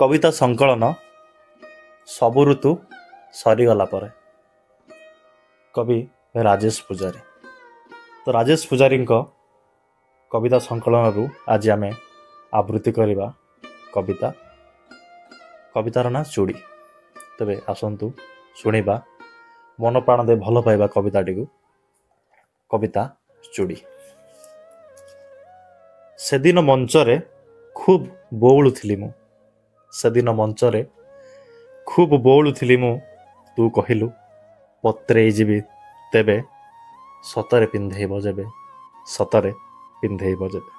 कविता संकलन सबु ऋतु सरीगला पर कवि राजेश पूजारी। तो राजेश पूजारी कविता संकलन रु आज आम आवृत्ति करवा कविता कवितार ना चूड़ी। तेरे आसतु शुणा मन प्राण दे भल पाइबा कविताटी को। कविता चूड़ी। से दिन मंचरे खूब बोलुथिली मु सेदिन मंचरे खूब बोलुथिली मु तू कहिलु पत्रे जीवी तेबे सतरे पिंधेब जेबे सतरे पिंधेब जेबे।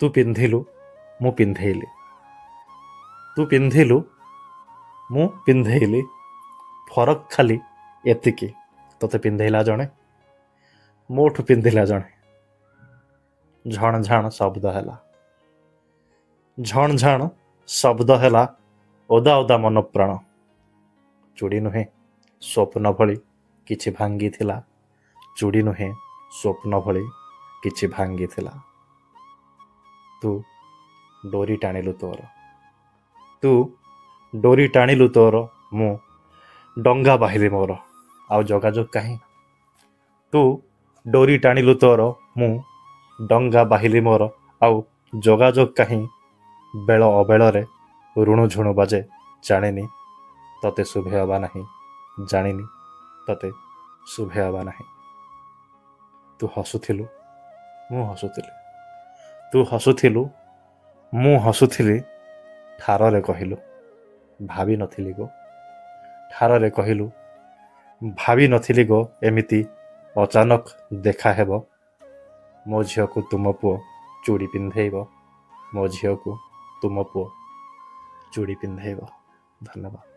तू पिंधिलु मु पिंधेइली तू पिंधिलु मु पिंधेइली फरक खाली एतिकी तोते पिंधेला जणे मोठु पिंधिला जणे। झण झण शब्द हैला झण झण शब्द हैला ओदा ओदा मन प्राण। चूड़ी नुहे स्वप्न भली किछि भांगी थिला चूड़ी नुहे स्वप्न भली किछि भांगी थिला। तू डोरी टाणिलु तोर तू डोरी टाणिलु तोर मु डंगा बाहिली मोर आउ जोगाजोग काहीं। तू डोरी टाणिलु तोर मु डंगा बाहिली मोर आउ जोगाजोग काहीं। बेल अबेल ऋणु झुणु बाजे जानिनी तते शुभे हवा नहीं जानिनी तते शुभे हवा नहीं। तू हसुथिलु मु हसुथिली तू हसुथिलु मु हसुथिली ठारे कहिलु भावी नथिली गो ठारे कहिलु भावी नथिली गो एमिति अचानक देखा हेबो। मो झियो को तुम पुओ चूड़ी पिंधेइब मो झियो को तुम पुओ चूड़ी पिंधेइब। धन्यवाद।